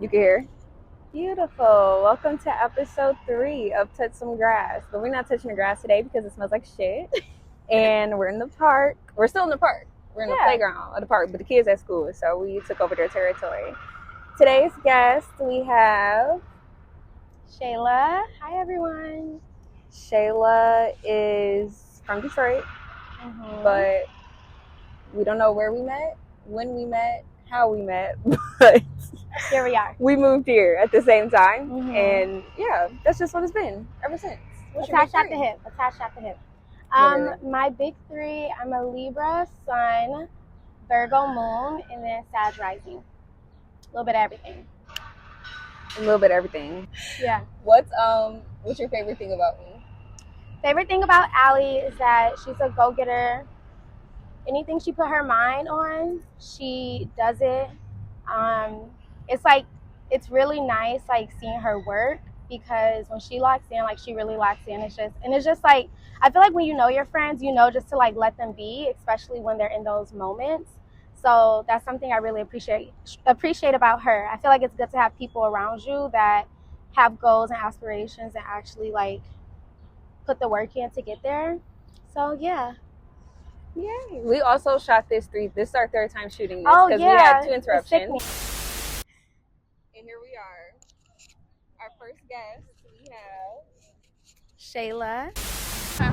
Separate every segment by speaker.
Speaker 1: You can hear. Beautiful. Welcome to episode 3 of Touch Some Grass. But we're not touching the grass today because it smells like shit. And we're in the park. We're still in the park. We're in the playground of the park, but the kids at school, so we took over their territory. Today's guest, we have
Speaker 2: Shayla. Hi, everyone.
Speaker 1: Shayla is from Detroit, but we don't know where we met, when we met, how we met, but
Speaker 2: here we are.
Speaker 1: We moved here at the same time, and yeah, that's just what it's been ever since.
Speaker 2: Attached at the hip. Attached at the hip. My big 3, I'm a Libra sun, Virgo moon, and then Sag rising. A little bit of everything.
Speaker 1: A little bit of everything.
Speaker 2: Yeah.
Speaker 1: What's your favorite thing about me?
Speaker 2: Favorite thing about Allie is that she's a go-getter. Anything she put her mind on, she does it. It's really nice seeing her work, because when she locks in, she really locks in. It's just I feel like when you know your friends, just to let them be, especially when they're in those moments. So that's something I really appreciate about her. I feel like it's good to have people around you that have goals and aspirations and actually put the work in to get there. So yeah.
Speaker 1: Yay. We also shot this is our 3rd time shooting this because we had 2 interruptions. And here we are. Our first guest, we have
Speaker 2: Shayla.
Speaker 3: So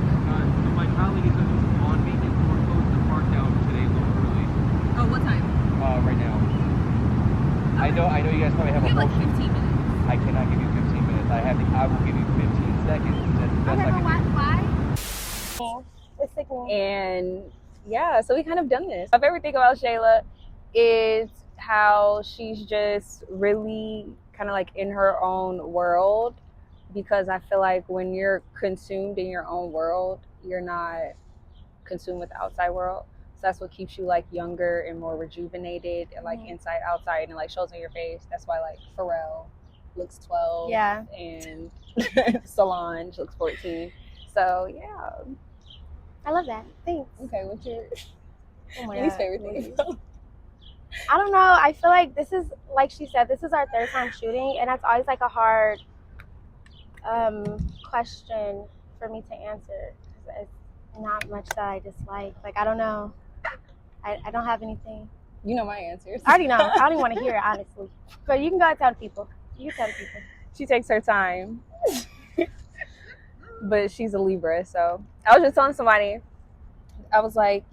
Speaker 3: my colleague is on maintenance, so we're closed the park down today a little early.
Speaker 1: Oh, what time?
Speaker 3: Right now. Okay. I know you guys probably have a motion.
Speaker 1: 15 minutes.
Speaker 3: I cannot give you 15 minutes. I will give you 15 seconds. That's the best I can do.
Speaker 2: Why? It's sickening.
Speaker 1: And yeah, so we kind of done this. My favorite thing about Shayla is how she's just really kind of in her own world, because I feel like when you're consumed in your own world, you're not consumed with the outside world. So that's what keeps you younger and more rejuvenated and inside, outside, and shows on your face. That's why Pharrell looks 12, and Solange looks 14. So yeah.
Speaker 2: I love that. Thanks.
Speaker 1: Okay, what's your
Speaker 2: least
Speaker 1: favorite thing?
Speaker 2: I don't know. I feel like this is, like she said, this is our 3rd time shooting, and that's always a hard question for me to answer, because it's not much that I dislike. I don't know. I don't have anything.
Speaker 1: You know my answers.
Speaker 2: I already know. I don't even want to hear it, honestly. But you can go and tell the people. You can tell the people.
Speaker 1: She takes her time. But she's a Libra, so I was just telling somebody, I was like,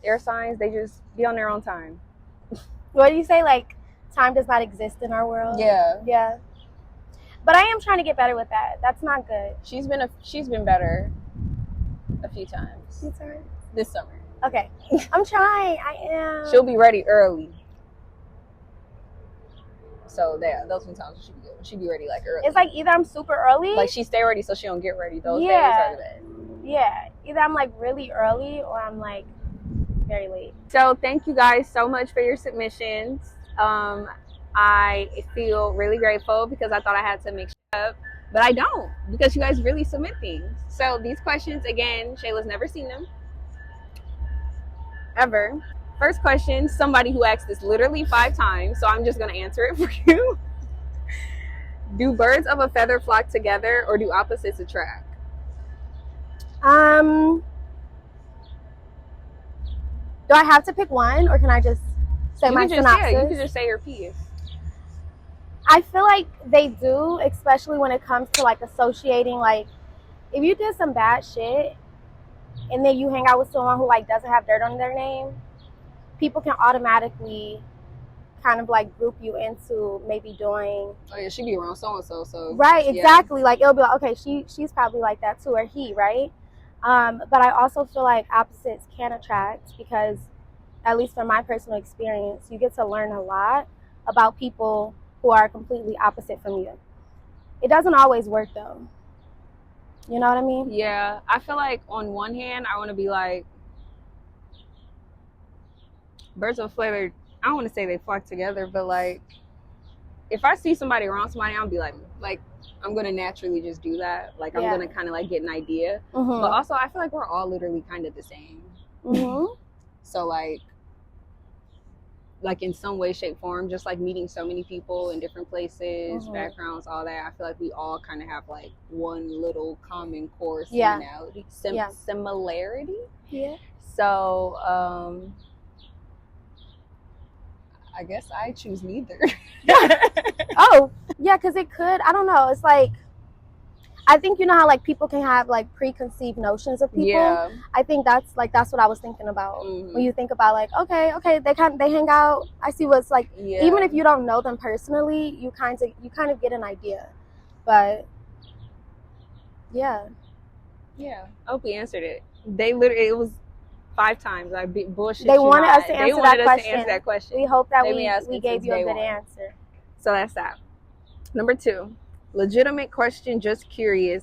Speaker 1: air signs, they just be on their own time.
Speaker 2: What do you say? Time does not exist in our world?
Speaker 1: Yeah.
Speaker 2: Yeah. But I am trying to get better with that. That's not good.
Speaker 1: She's been better a few times.
Speaker 2: You sorry?
Speaker 1: This summer.
Speaker 2: Okay. I'm trying. I am.
Speaker 1: She'll be ready early. So those are times she'll be ready early.
Speaker 2: It's either I'm super early.
Speaker 1: She stay ready so she don't get ready. Those days are the best.
Speaker 2: Yeah. Either I'm really early or I'm very late.
Speaker 1: So thank you guys so much for your submissions. I feel really grateful because I thought I had to mix up, but I don't, because you guys really submit things. So these questions, again, Shayla's never seen them ever. First question, somebody who asked this literally 5 times, so I'm just going to answer it for you. Do birds of a feather flock together, or do opposites attract?
Speaker 2: Do I have to pick one, or can I just say my synopsis?
Speaker 1: Yeah, you can just say your piece.
Speaker 2: I feel like they do, especially when it comes to associating. If you did some bad shit and then you hang out with someone who doesn't have dirt on their name, people can automatically kind of group you into maybe doing.
Speaker 1: Oh yeah, she be around so and so.
Speaker 2: Right, exactly. Yeah. It'll be okay, she's probably like that too, or he, right? But I also feel like opposites can attract, because at least from my personal experience, you get to learn a lot about people who are completely opposite from you. It doesn't always work though. You know what I mean?
Speaker 1: Yeah, I feel on one hand, I want to be birds of a feather. I don't want to say they flock together, but if I see somebody around somebody, I'll be I'm gonna naturally just do that. I'm gonna kind of get an idea. But also, I feel we're all literally kind of the same. So like in some way, shape, form, just like meeting so many people in different places, backgrounds, all that. I feel like we all kind of have like one little common core similarity. Similarity.
Speaker 2: Yeah.
Speaker 1: So I guess I choose neither.
Speaker 2: Oh, yeah, because it could. I don't know. It's like, I think you know how like people can have like preconceived notions of people.
Speaker 1: Yeah.
Speaker 2: I think that's what I was thinking about when you think about like, okay, they hang out. I see what's like.
Speaker 1: Yeah.
Speaker 2: Even if you don't know them personally, you kind of get an idea. But yeah.
Speaker 1: I hope we answered it. They literally, it was 5 times. I bullshit.
Speaker 2: They wanted us to answer that question. We hope that we gave you a good answer.
Speaker 1: So that's that. Number 2, legitimate question, just curious.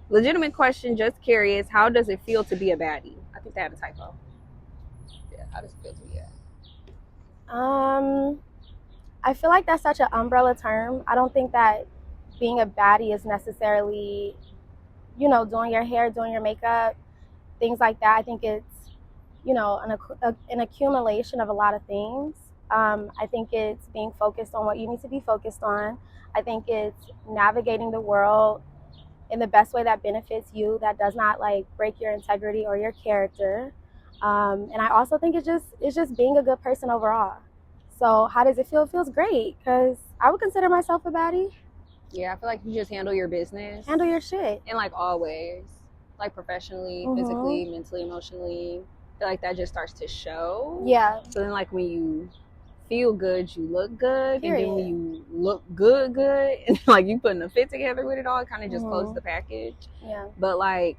Speaker 1: Legitimate question, just curious. How does it feel to be a baddie? I think they had a typo. Yeah, how does it feel to be
Speaker 2: a? I feel like that's such an umbrella term. I don't think that being a baddie is necessarily, you know, doing your hair, doing your makeup, things like that. I think it's, you know, an accumulation of a lot of things. I think it's being focused on what you need to be focused on. I think it's navigating the world in the best way that benefits you, that does not like break your integrity or your character. And I also think it's just being a good person overall. So how does it feel? It feels great, because I would consider myself a baddie.
Speaker 1: Yeah, I feel like you just handle your business.
Speaker 2: Handle your shit.
Speaker 1: In like all ways. Like professionally, physically, mentally, emotionally. I feel like that just starts to show.
Speaker 2: Yeah.
Speaker 1: So then like when you feel good, you look good.
Speaker 2: Period.
Speaker 1: And then when you look good, and like you putting a fit together with it all, it kind of just closes the package.
Speaker 2: Yeah.
Speaker 1: But like,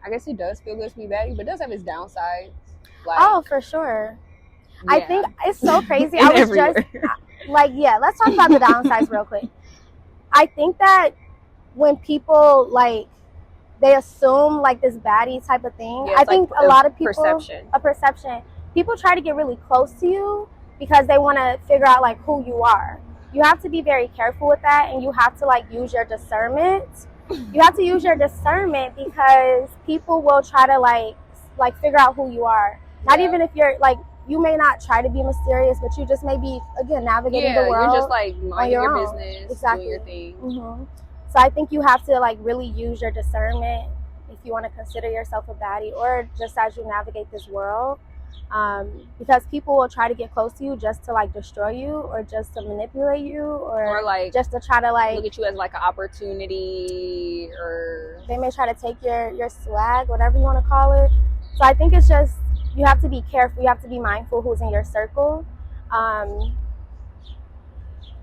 Speaker 1: I guess it does feel good to be baddie, but it does have its downsides. Like,
Speaker 2: oh, for sure. Yeah. I think it's so crazy.
Speaker 1: I was just
Speaker 2: like, yeah, let's talk about the downsides real quick. I think that when people like, they assume like this baddie type of thing, I think a lot of people, a perception, people try to get really close to you because they want to figure out like who you are. You have to be very careful with that, and you have to like use your discernment. You have to use your discernment, because people will try to like figure out who you are. Not even if you're like, you may not try to be mysterious, but you just may be, again, navigating the world.
Speaker 1: You're just like minding your business,
Speaker 2: exactly.
Speaker 1: doing your thing.
Speaker 2: So I think you have to like really use your discernment if you want to consider yourself a baddie, or just as you navigate this world. Because people will try to get close to you just to like destroy you, or just to manipulate you, or like just to try to like
Speaker 1: look at you as like an opportunity, or
Speaker 2: they may try to take your swag, whatever you want to call it. So I think it's just, you have to be careful. You have to be mindful who's in your circle.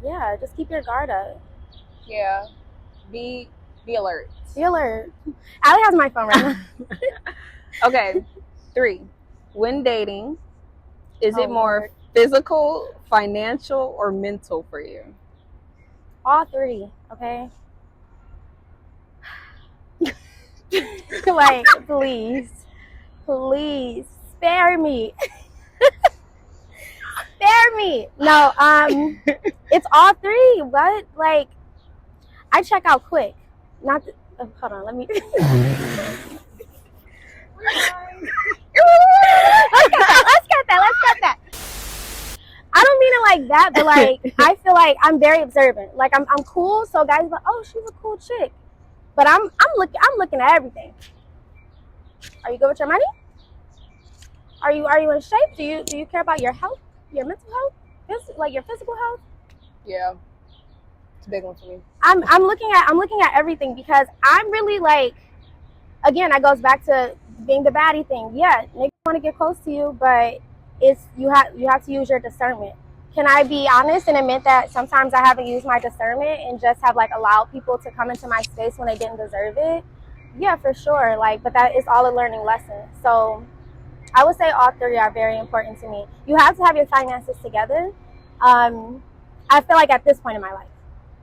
Speaker 2: Yeah, just keep your guard up.
Speaker 1: Yeah, be alert.
Speaker 2: Be alert. Allie has my phone right now.
Speaker 1: Okay, 3. When dating, is it more physical, financial, or mental for you?
Speaker 2: All 3, okay? Like, please, spare me. Spare me. No, it's all 3. What? Like, I check out quick. Not the, hold on, let me. Let's get that. I don't mean it like that, but like, I feel like I'm very observant. Like I'm cool, so guys are like, oh, she's a cool chick. But I'm looking at everything. Are you good with your money? Are you in shape? Do you care about your health, your mental health, like your physical health?
Speaker 1: Yeah, it's a big one for me.
Speaker 2: I'm looking at everything, because I'm really like, again, that goes back to being the baddie thing. Yeah, niggas want to get close to you, but it's you have to use your discernment. Can I be honest and admit that sometimes I haven't used my discernment and just have like allowed people to come into my space when they didn't deserve it? Yeah, for sure. Like, but that is all a learning lesson. So I would say all 3 are very important to me. You have to have your finances together. I feel like at this point in my life,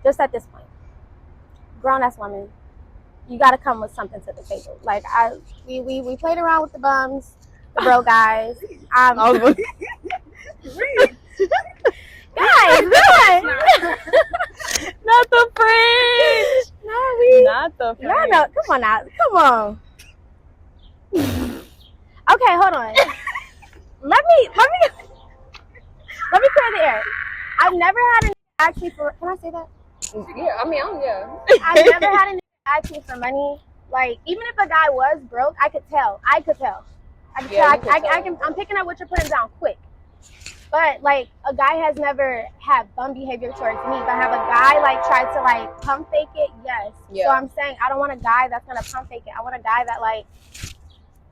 Speaker 2: just at this point, grown-ass woman, you got to come with something to the table. Like, we played around with the bums, the bro guys. Guys,
Speaker 1: not the fridge. Not the fridge.
Speaker 2: Y'all know, come on now. Come on. Okay, hold on. let me let me clear the air. I've never had an ask me for. Can I say that?
Speaker 1: Yeah, I mean, yeah.
Speaker 2: I've never had an ask me for money. Like, even if a guy was broke, I could tell. I could tell.
Speaker 1: Yeah, you could tell.
Speaker 2: I'm picking up what you're putting down quick. But like, a guy has never had bum behavior towards me. But have a guy like tried to like pump fake it? Yes.
Speaker 1: Yeah.
Speaker 2: So I'm saying I don't want a guy that's gonna pump fake it. I want a guy that like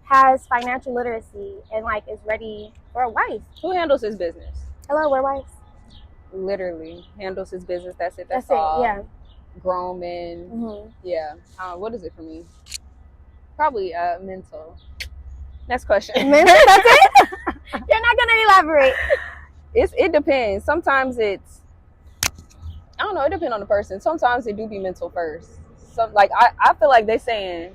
Speaker 2: has financial literacy and like is ready for a wife.
Speaker 1: Who handles his business?
Speaker 2: Hello, we're wives.
Speaker 1: Literally handles his business. That's it. That's
Speaker 2: That's
Speaker 1: all.
Speaker 2: it. Yeah.
Speaker 1: Grown men.
Speaker 2: Mm-hmm.
Speaker 1: Yeah. What is it for me? Probably mental. Next question.
Speaker 2: Mental? That's it? You're not gonna elaborate.
Speaker 1: It depends. Sometimes it's, I don't know, it depends on the person. Sometimes it do be mental first. Some like I feel like they saying,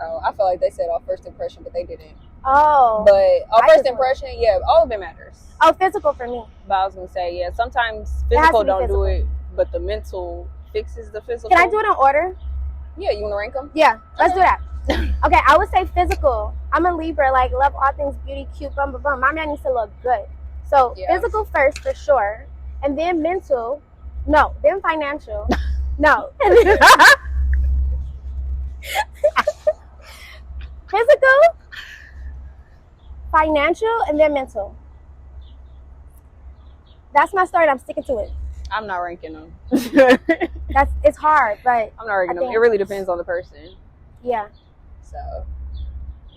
Speaker 1: oh, I feel like they said off first impression, but they didn't.
Speaker 2: Oh.
Speaker 1: But off first impression, yeah, all of it matters.
Speaker 2: Oh, physical for me.
Speaker 1: But I was gonna say, yeah, sometimes
Speaker 2: It has to
Speaker 1: physical
Speaker 2: be
Speaker 1: don't
Speaker 2: physical.
Speaker 1: do it, but the mental fixes the physical.
Speaker 2: Can I do it in order?
Speaker 1: Yeah, you wanna rank them?
Speaker 2: Yeah, let's do that. Okay, I would say physical. I'm a Libra, like love all things beauty, cute, bum, bum, bum. My man needs to look good. So
Speaker 1: Yeah.
Speaker 2: physical first for sure, and then mental. No, then financial. No. Physical, financial, and then mental. That's my story. I'm sticking to it.
Speaker 1: I'm not ranking them.
Speaker 2: It's hard, but
Speaker 1: I'm not ranking
Speaker 2: I
Speaker 1: them.
Speaker 2: think-
Speaker 1: It really depends on the person.
Speaker 2: yeah.
Speaker 1: So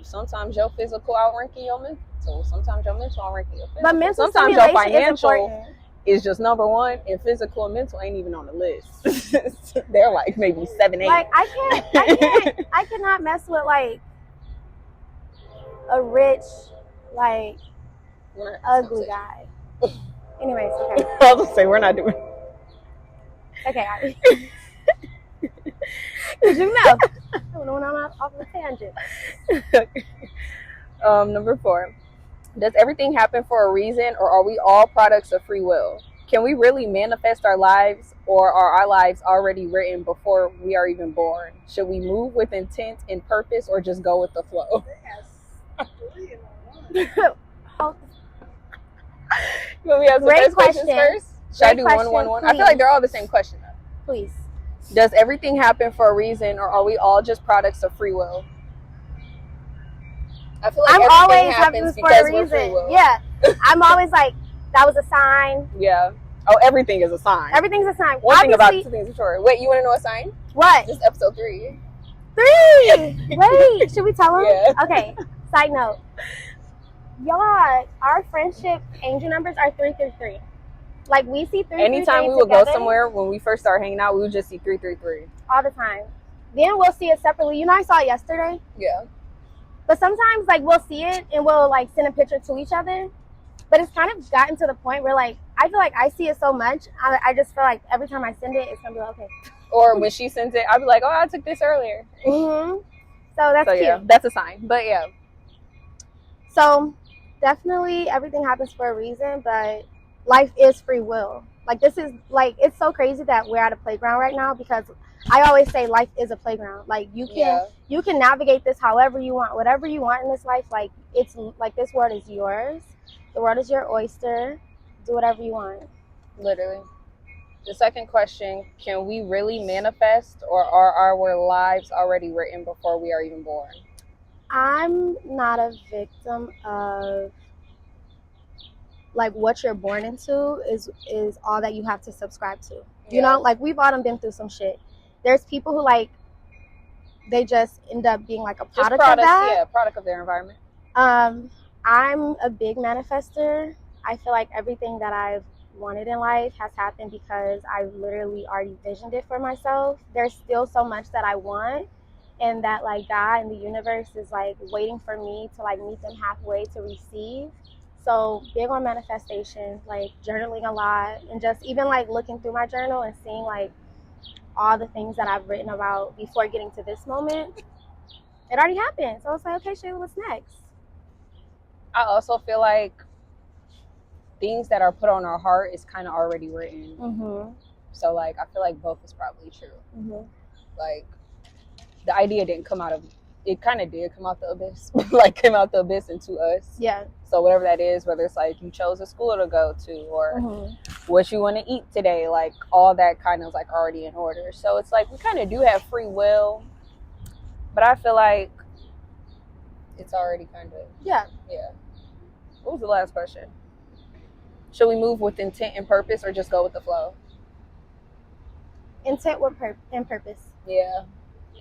Speaker 1: sometimes your physical outranking your mental. Sometimes your mental outranking your physical.
Speaker 2: But mental
Speaker 1: sometimes your
Speaker 2: stimulation is
Speaker 1: financial
Speaker 2: important.
Speaker 1: is just number one, and physical and mental ain't even on the list. They're like maybe 7, 8.
Speaker 2: Like I cannot mess with like a rich, like ugly guy. Anyways, okay.
Speaker 1: I was gonna say we're not doing.
Speaker 2: Okay, Cause you know, when I'm off the tangent.
Speaker 1: Number 4. Does everything happen for a reason, or are we all products of free will? Can we really manifest our lives, or are our lives already written before we are even born? Should we move with intent and purpose, or just go with the flow? You want me to ask the
Speaker 2: Great
Speaker 1: first questions
Speaker 2: question.
Speaker 1: first? Should I
Speaker 2: Great
Speaker 1: do
Speaker 2: question,
Speaker 1: 1, 1, 1? I feel like they're all the same question though.
Speaker 2: Please.
Speaker 1: Does everything happen for a reason, or are we all just products of free will? I feel like
Speaker 2: I'm
Speaker 1: everything
Speaker 2: always
Speaker 1: happens
Speaker 2: happens for
Speaker 1: because
Speaker 2: a
Speaker 1: we're free
Speaker 2: reason.
Speaker 1: will.
Speaker 2: Yeah. I'm always like, that was a sign.
Speaker 1: Yeah. Oh, everything is a sign.
Speaker 2: Everything's a sign.
Speaker 1: One thing about
Speaker 2: Obviously-
Speaker 1: 2 things for sure. Wait, you want to know a sign?
Speaker 2: What?
Speaker 1: This is episode 3.
Speaker 2: 3. Wait, should we tell them?
Speaker 1: Yeah.
Speaker 2: Okay. Side note. Y'all, our friendship angel numbers are 333. Like we see 333
Speaker 1: Anytime we would
Speaker 2: together
Speaker 1: go somewhere, when we first started hanging out, we would just see 333.
Speaker 2: all the time. Then we'll see it separately. You know, I saw it yesterday.
Speaker 1: Yeah.
Speaker 2: But sometimes, like, we'll see it and we'll like send a picture to each other. But it's kind of gotten to the point where, like, I feel like I see it so much. I just feel like every time I send it, it's gonna be like, okay.
Speaker 1: Or when she sends it, I'd be like, oh, I took this earlier.
Speaker 2: So that's cute.
Speaker 1: Yeah, that's a sign. But yeah.
Speaker 2: So definitely everything happens for a reason, but life is free will. Like this is like, it's so crazy that we're at a playground right now, because I always say life is a playground. Like you can navigate this however you want, whatever you want in this life. Like it's like, this world is yours. The world is your oyster. Do whatever you want.
Speaker 1: Literally. The second question, can we really manifest, or are our lives already written before we are even born?
Speaker 2: I'm not a victim of like what you're born into is all that you have to subscribe to. You know, like we've all been through some shit. There's people who like, they just end up being like a product of that.
Speaker 1: Yeah, product of their environment.
Speaker 2: I'm a big manifester. I feel like everything that I've wanted in life has happened because I literally already visioned it for myself. There's still so much that I want, and that like God and the universe is like waiting for me to like meet them halfway to receive. So big on manifestation, like journaling a lot, and just even like looking through my journal and seeing like all the things that I've written about before getting to this moment. It already happened. So it's like, okay, Shayla, what's next?
Speaker 1: I also feel like things that are put on our heart is kind of already written.
Speaker 2: Mm-hmm.
Speaker 1: So like, I feel like both is probably true.
Speaker 2: Mm-hmm.
Speaker 1: Like, the idea didn't come out of it kind of did come out the abyss, like came out the abyss into us.
Speaker 2: Yeah.
Speaker 1: So whatever that is, whether it's like you chose a school to go to or what you want to eat today, like all that kind of like already in order. So it's like we kind of do have free will, but I feel like it's already kind of
Speaker 2: Yeah.
Speaker 1: What was the last question? Should we move with intent and purpose or just go with the flow?
Speaker 2: Intent with and purpose.
Speaker 1: Yeah,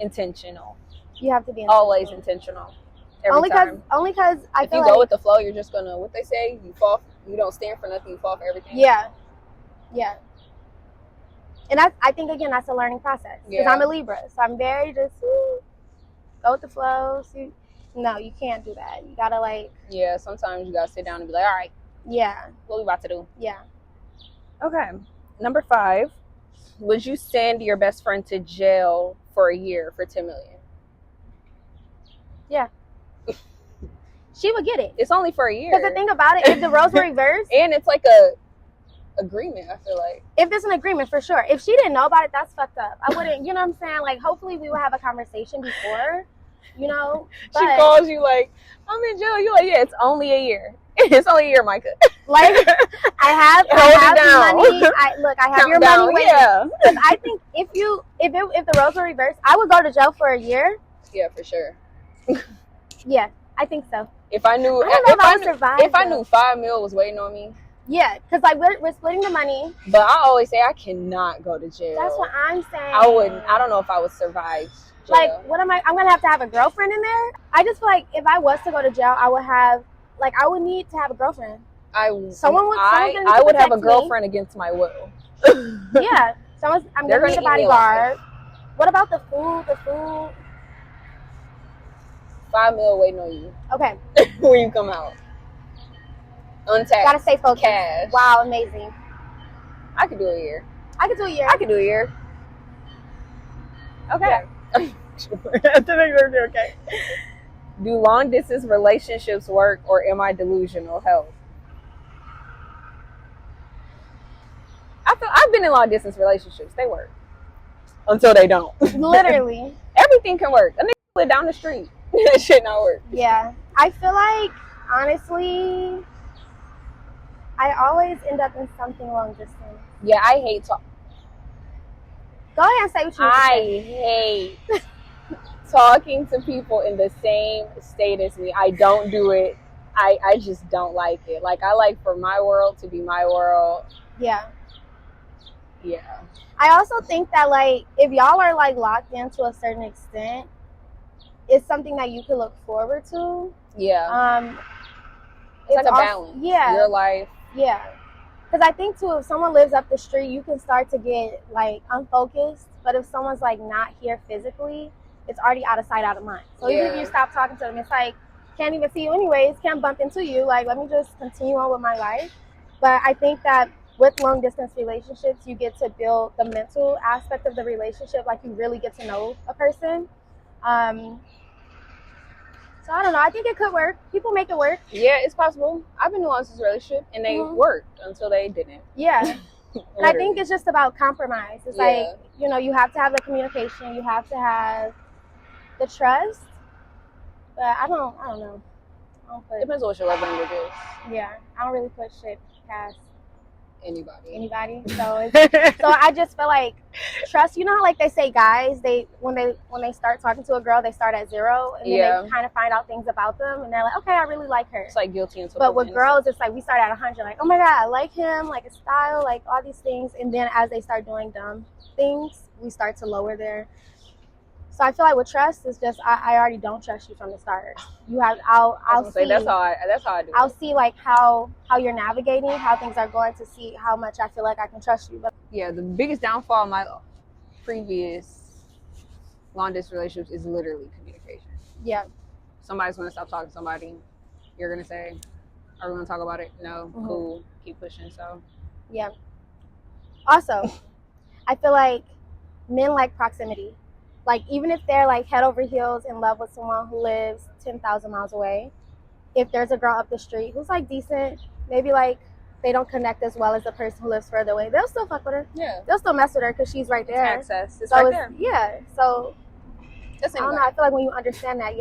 Speaker 1: intentional.
Speaker 2: You have to be intentional.
Speaker 1: Always intentional. Every time.
Speaker 2: Only because I
Speaker 1: if
Speaker 2: feel
Speaker 1: you
Speaker 2: like,
Speaker 1: go with the flow, you're just gonna, what they say, you don't stand for nothing, you fall for everything.
Speaker 2: Yeah. And I think again that's a learning process because I'm a Libra, so I'm very just go with the flow. No, you can't do that. You gotta like.
Speaker 1: Yeah, sometimes you gotta sit down and be like, all right.
Speaker 2: Yeah.
Speaker 1: What we about to do?
Speaker 2: Yeah.
Speaker 1: Okay. Number 5. Would you send your best friend to jail for a year for $10 million?
Speaker 2: Yeah. She would get it.
Speaker 1: It's only for a year.
Speaker 2: Because the thing about it, if the roles were reversed,
Speaker 1: and it's like a agreement, I feel like.
Speaker 2: If it's an agreement, for sure. If she didn't know about it, that's fucked up. I wouldn't, you know what I'm saying? Like, hopefully we would have a conversation before, you know. But,
Speaker 1: she calls you like, I'm in jail. You're like, yeah, it's only a year. It's only a year, Micah.
Speaker 2: Like, I have the money. I have your money waiting.
Speaker 1: Yeah.
Speaker 2: Because I think if the roles were reversed, I would go to jail for a year.
Speaker 1: Yeah, for sure.
Speaker 2: Yeah, I think so.
Speaker 1: If I knew, if I knew $5 million was waiting on me.
Speaker 2: Yeah, because like we're splitting the money.
Speaker 1: But I always say I cannot go to jail.
Speaker 2: That's what I'm saying.
Speaker 1: I wouldn't. I don't know if I would survive jail.
Speaker 2: Like, what am I? I'm gonna have to have a girlfriend in there. I just feel like if I was to go to jail, I would need to have a girlfriend.
Speaker 1: I would have a girlfriend against my will.
Speaker 2: Yeah, I'm gonna need a bodyguard. What about the food?
Speaker 1: $5 million waiting on you.
Speaker 2: Okay.
Speaker 1: When you come out. Untaxed.
Speaker 2: Gotta stay focused.
Speaker 1: Cash.
Speaker 2: Wow, amazing.
Speaker 1: I could do a year.
Speaker 2: I could do a year.
Speaker 1: Okay. Yeah. I think we're okay. Do long distance relationships work, or am I delusional? Help. I've been in long distance relationships. They work until they don't.
Speaker 2: Literally.
Speaker 1: Everything can work. A nigga live down the street. That shit not work.
Speaker 2: Yeah. I feel like, honestly, I always end up in something long distance.
Speaker 1: Yeah, I hate talk.
Speaker 2: Go ahead and say what you want to say.
Speaker 1: I hate talking to people in the same state as me. I don't do it. I just don't like it. Like, I like for my world to be my world.
Speaker 2: Yeah.
Speaker 1: Yeah.
Speaker 2: I also think that, like, if y'all are, like, locked in to a certain extent, it's something that you can look forward to.
Speaker 1: Yeah. It's like a balance.
Speaker 2: Yeah.
Speaker 1: Your life.
Speaker 2: Yeah. Because I think, too, if someone lives up the street, you can start to get, like, unfocused. But if someone's, like, not here physically, it's already out of sight, out of mind. So even if you stop talking to them, it's like, can't even see you anyways, can't bump into you. Like, let me just continue on with my life. But I think that with long distance relationships, you get to build the mental aspect of the relationship. Like, you really get to know a person. So I don't know. I think it could work. People make it work.
Speaker 1: Yeah, it's possible. I've been in a long distance relationship and they worked until they didn't.
Speaker 2: Yeah. And I think it's just about compromise. It's like, you know, you have to have the communication. You have to have the trust. But I don't know.
Speaker 1: Depends on what your love language is.
Speaker 2: Yeah. I don't really put shit past
Speaker 1: anybody.
Speaker 2: So I just feel like trust. You know how, like, they say guys, when they start talking to a girl, they start at 0 and then they kind of find out things about them and they're like, okay, I really like her.
Speaker 1: It's like guilty until.
Speaker 2: But with girls, it's like we start at 100, like, oh my god, I like him, like his style, like all these things, and then as they start doing dumb things, we start to lower their. So I feel like with trust, it's just I already don't trust you from the start. You have I'll see.
Speaker 1: That's how I do.
Speaker 2: I'll see, like, how you're navigating, how things are going, to see how much I feel like I can trust you. But
Speaker 1: yeah, the biggest downfall of my previous long distance relationships is literally communication.
Speaker 2: Yeah.
Speaker 1: Somebody's gonna stop talking to somebody. You're gonna say, "Are we gonna talk about it?" No. Cool. Keep pushing. So.
Speaker 2: Yeah. Also, I feel like men like proximity. Like, even if they're, like, head over heels in love with someone who lives 10,000 miles away, if there's a girl up the street who's, like, decent, maybe, like, they don't connect as well as the person who lives further away, they'll still fuck with her.
Speaker 1: Yeah.
Speaker 2: They'll still mess with her because she's right there.
Speaker 1: It's access. It's right there.
Speaker 2: Yeah. So
Speaker 1: Just
Speaker 2: I don't know.
Speaker 1: anyway.
Speaker 2: I feel like when you understand that,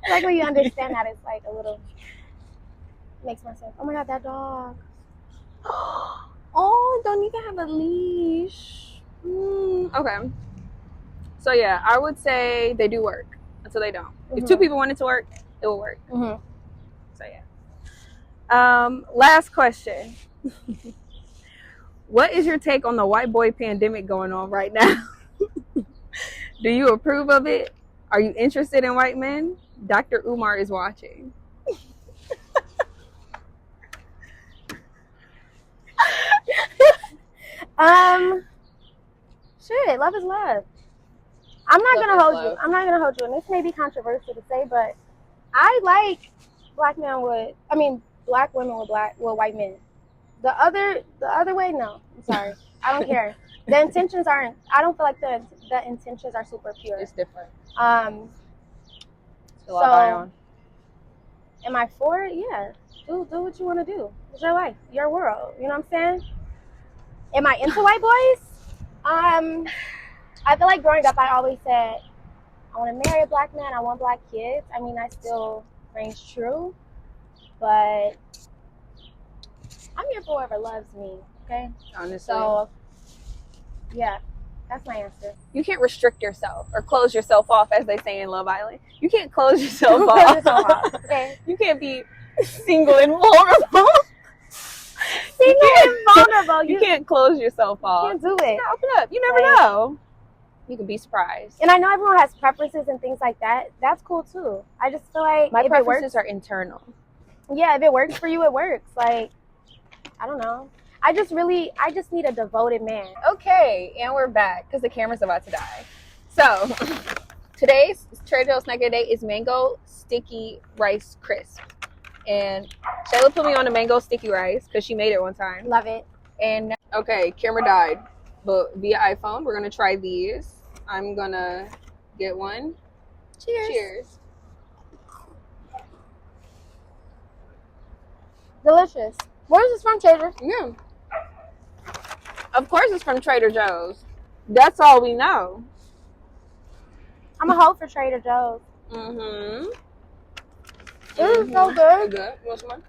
Speaker 2: like when you understand that, it's like a little makes more sense. Oh my god, that dog.
Speaker 1: Oh, don't even have a leash. Okay. So yeah, I would say they do work until they don't. If two people want it to work, it will work.
Speaker 2: Mm-hmm.
Speaker 1: So yeah. Last question. What is your take on the white boy pandemic going on right now? Do you approve of it? Are you interested in white men? Dr. Umar is watching.
Speaker 2: Shit, love is love. I'm not
Speaker 1: Love
Speaker 2: gonna
Speaker 1: is
Speaker 2: hold
Speaker 1: love.
Speaker 2: you. I'm not gonna hold you, and this may be controversial to say, but I like black women with white men. The other way, no. I'm sorry. I don't care. The intentions aren't. I don't feel like the intentions are super pure.
Speaker 1: It's different.
Speaker 2: So am I for it? Yeah. Do what you want to do. It's your life, your world. You know what I'm saying? Am I into white boys? I feel like growing up, I always said I want to marry a black man. I want black kids. I mean, that still rings true, but I'm here for whoever loves me. Okay.
Speaker 1: Honestly.
Speaker 2: So yeah, that's my answer.
Speaker 1: You can't restrict yourself or close yourself off, as they say in Love Island. You can't close yourself off.
Speaker 2: Okay.
Speaker 1: You can't be single and vulnerable. You can't close yourself off.
Speaker 2: You can't do it.
Speaker 1: Open up. You never know. You can be surprised.
Speaker 2: And I know everyone has preferences and things like that. That's cool too. I just feel like
Speaker 1: my
Speaker 2: if
Speaker 1: preferences are internal.
Speaker 2: Yeah, if it works for you, it works. Like, I don't know. I just need a devoted man.
Speaker 1: Okay, and we're back because the camera's about to die. So, today's Trader Joe's snack of the day is mango sticky rice crisp. And Shayla put me on the mango sticky rice because she made it one time.
Speaker 2: Love it.
Speaker 1: And okay, camera died, but via iPhone, we're gonna try these. I'm gonna get one. Cheers.
Speaker 2: Delicious. Where is this from, Trader?
Speaker 1: Yeah. Of course it's from Trader Joe's. That's all we know.
Speaker 2: I'm a hoe for Trader Joe's.
Speaker 1: Mm-hmm.
Speaker 2: This is so good.
Speaker 1: Good. You want some more?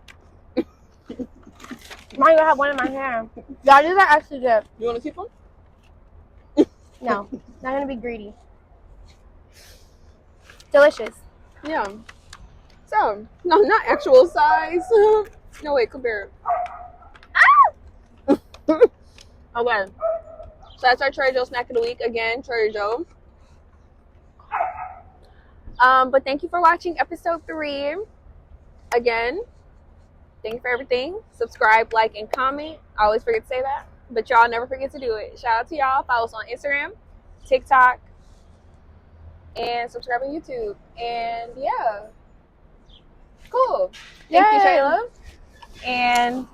Speaker 2: I'm not gonna have one in my hand. Yeah, these are actually good.
Speaker 1: You want to keep one?
Speaker 2: No, not gonna be greedy. Delicious.
Speaker 1: Yeah. So, no, not actual size. No, wait, compare. Ah! Okay. So that's our Trader Joe snack of the week. Again, Trader Joe. But thank you for watching episode 3. Again, thank you for everything. Subscribe, like, and comment. I always forget to say that, but y'all never forget to do it. Shout out to y'all. Follow us on Instagram, TikTok, and subscribe on YouTube. And yeah, cool. Thank you, Shayla. And